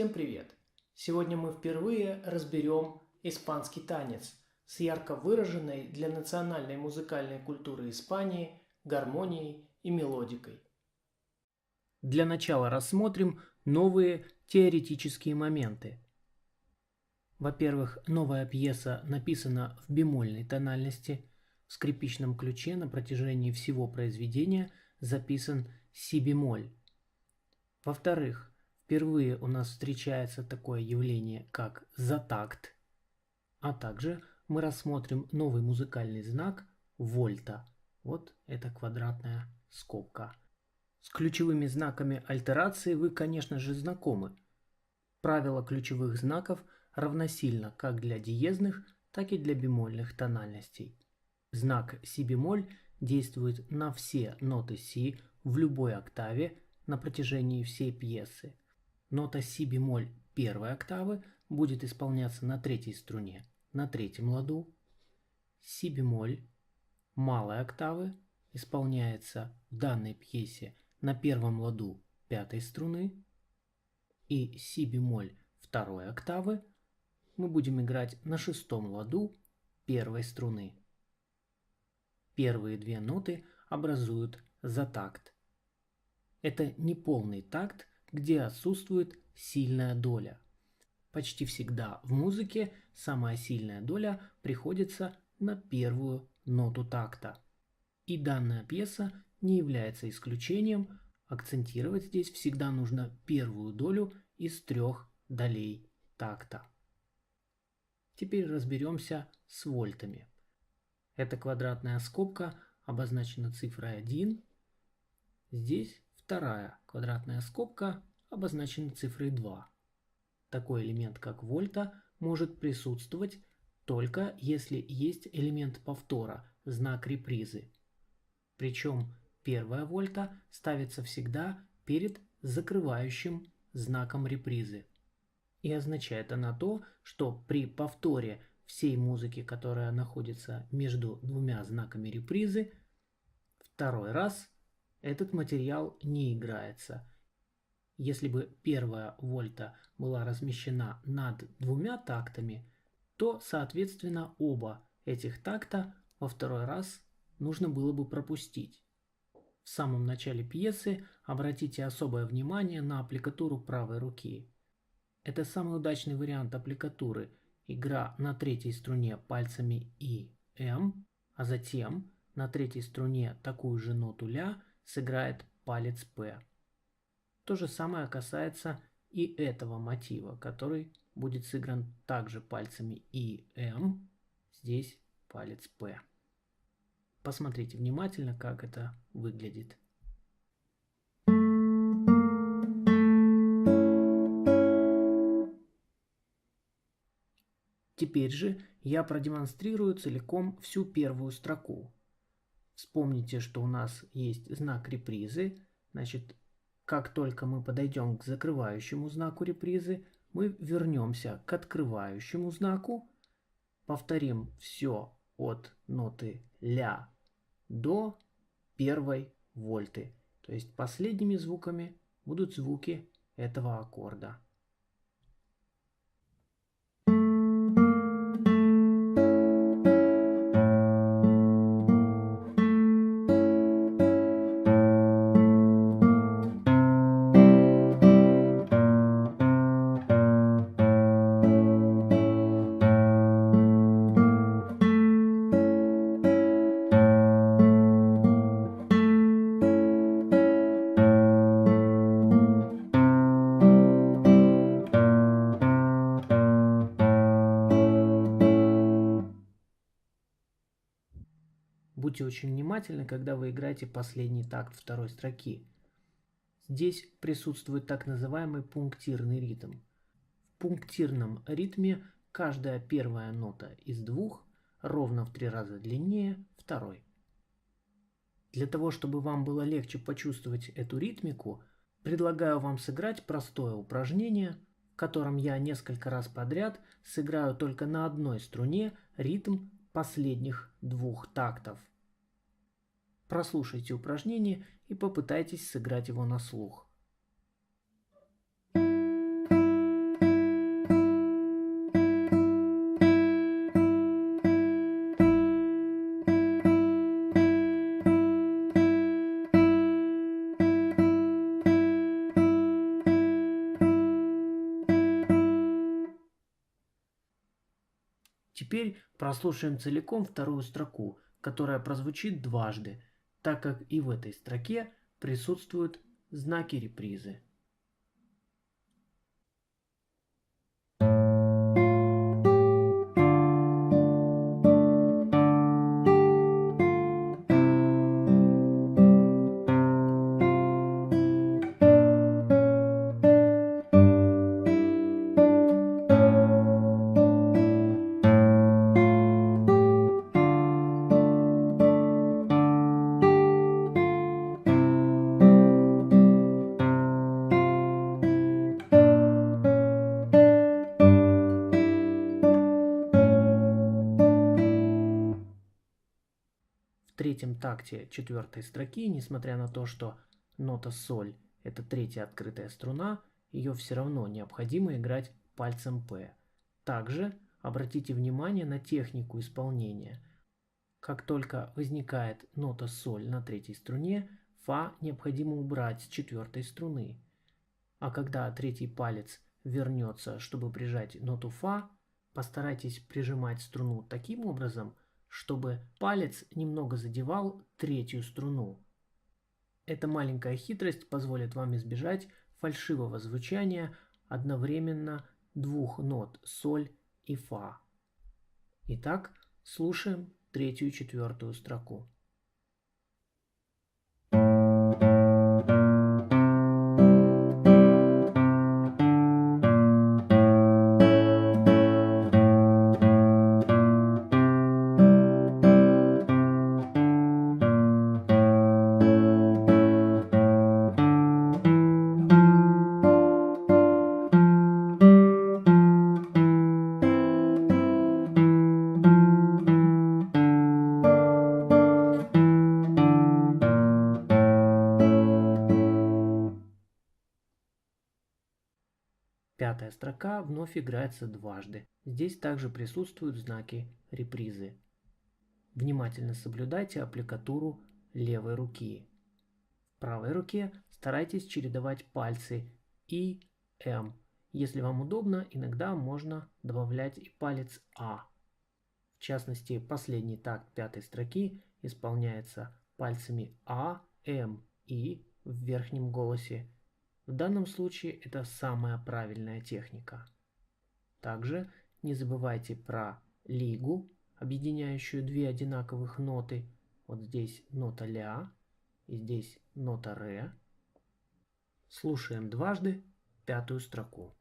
Всем привет! Сегодня мы впервые разберем испанский танец с ярко выраженной для национальной музыкальной культуры Испании гармонией и мелодикой. Для начала рассмотрим новые теоретические моменты. Во-первых, новая пьеса написана в бемольной тональности. В скрипичном ключе на протяжении всего произведения записан си бемоль. Во-вторых, впервые у нас встречается такое явление, как затакт, а также мы рассмотрим новый музыкальный знак вольта. Вот эта квадратная скобка. С ключевыми знаками альтерации вы, конечно же, знакомы. Правило ключевых знаков равносильно как для диезных, так и для бемольных тональностей. Знак си бемоль действует на все ноты си в любой октаве на протяжении всей пьесы. Нота си бемоль первой октавы будет исполняться на третьей струне, на третьем ладу. Си бемоль малой октавы исполняется в данной пьесе на первом ладу пятой струны. И си бемоль второй октавы мы будем играть на шестом ладу первой струны. Первые две ноты образуют затакт. Это неполный такт, где отсутствует сильная доля. Почти всегда в музыке самая сильная доля приходится на первую ноту такта. И данная пьеса не является исключением. Акцентировать здесь всегда нужно первую долю из трех долей такта. Теперь разберемся с вольтами. Эта квадратная скобка обозначена цифрой 1. Здесь вторая квадратная скобка обозначена цифрой 2. Такой элемент, как вольта, может присутствовать только если есть элемент повтора, знак репризы. Причем первая вольта ставится всегда перед закрывающим знаком репризы. И означает она то, что при повторе всей музыки, которая находится между двумя знаками репризы, второй раз этот материал не играется. Если бы первая вольта была размещена над двумя тактами, то, соответственно, оба этих такта во второй раз нужно было бы пропустить. В самом начале пьесы обратите особое внимание на аппликатуру правой руки. Это самый удачный вариант аппликатуры – игра на третьей струне пальцами И, М, а затем на третьей струне такую же ноту ля сыграет палец П. То же самое касается и этого мотива, который будет сыгран также пальцами И, М, здесь палец П. Посмотрите внимательно, как это выглядит. Теперь же я продемонстрирую целиком всю первую строку. Вспомните, что у нас есть знак репризы. Значит, как только мы подойдем к закрывающему знаку репризы, мы вернемся к открывающему знаку, повторим все от ноты ля до первой вольты. То есть последними звуками будут звуки этого аккорда. Будьте очень внимательны, когда вы играете последний такт второй строки. Здесь присутствует так называемый пунктирный ритм. В пунктирном ритме каждая первая нота из двух ровно в 3 раза длиннее второй. Для того, чтобы вам было легче почувствовать эту ритмику, предлагаю вам сыграть простое упражнение, в котором я несколько раз подряд сыграю только на одной струне ритм последних двух тактов. Прослушайте упражнение и попытайтесь сыграть его на слух. Теперь прослушаем целиком вторую строку, которая прозвучит дважды, так как и в этой строке присутствуют знаки репризы. В третьем такте четвертой строки, несмотря на то, что нота соль это третья открытая струна, ее все равно необходимо играть пальцем P. Также обратите внимание на технику исполнения. Как только возникает нота соль на третьей струне, фа необходимо убрать с четвертой струны. А когда третий палец вернется, чтобы прижать ноту фа, постарайтесь прижимать струну таким образом, чтобы палец немного задевал третью струну. Эта маленькая хитрость позволит вам избежать фальшивого звучания одновременно двух нот соль и фа. Итак, слушаем третью и четвертую строку. Пятая строка вновь играется дважды. Здесь также присутствуют знаки репризы. Внимательно соблюдайте аппликатуру левой руки. В правой руке старайтесь чередовать пальцы И, М. Если вам удобно, иногда можно добавлять и палец А. В частности, последний такт пятой строки исполняется пальцами А, М, И в верхнем голосе. В данном случае это самая правильная техника. Также не забывайте про лигу, объединяющую две одинаковых ноты. Вот здесь нота ля и здесь нота ре. Слушаем дважды пятую строку.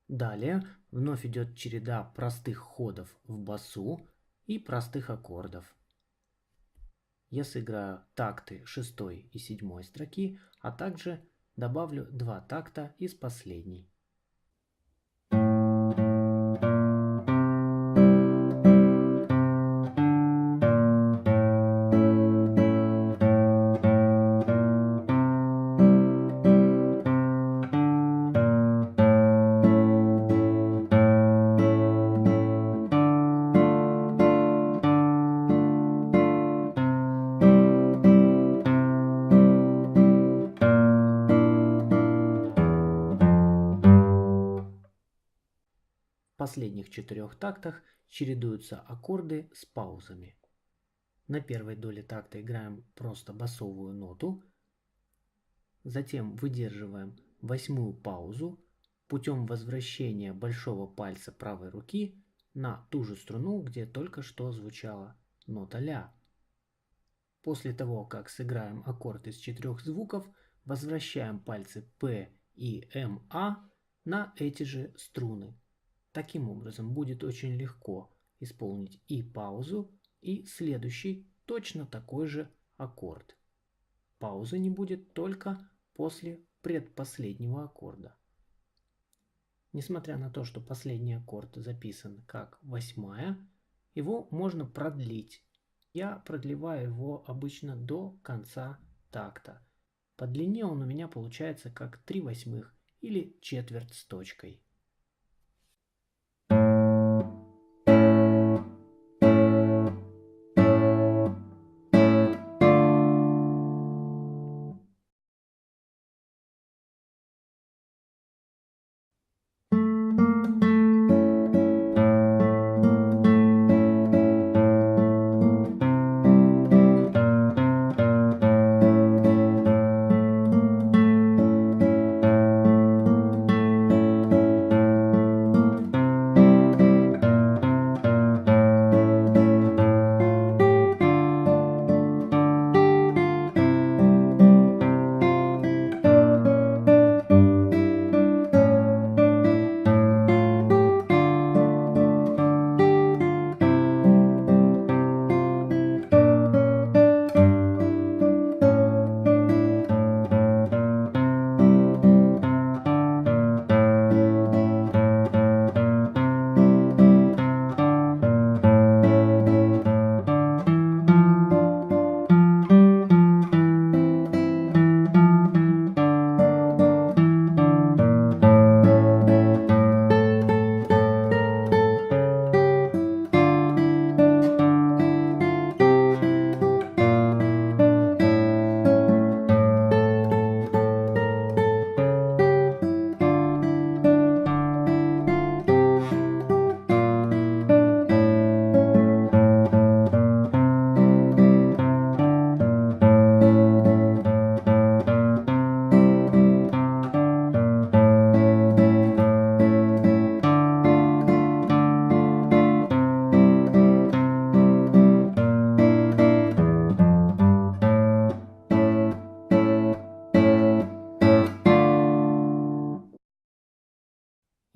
Далее вновь идет череда простых ходов в басу и простых аккордов. Я сыграю такты 6 и 7 строки, а также добавлю 2 такта из последней. В последних 4 тактах чередуются аккорды с паузами. На первой доле такта играем просто басовую ноту, затем выдерживаем 8-ю паузу путем возвращения большого пальца правой руки на ту же струну, где только что звучала нота ля. После того, как сыграем аккорд из 4 звуков, возвращаем пальцы P и МА на эти же струны. Таким образом будет очень легко исполнить и паузу, и следующий точно такой же аккорд. Паузы не будет только после предпоследнего аккорда. Несмотря на то, что последний аккорд записан как восьмая, его можно продлить. Я продлеваю его обычно до конца такта. По длине он у меня получается как 3/8 или четверть с точкой.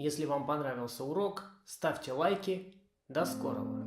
Если вам понравился урок, ставьте лайки. До скорого!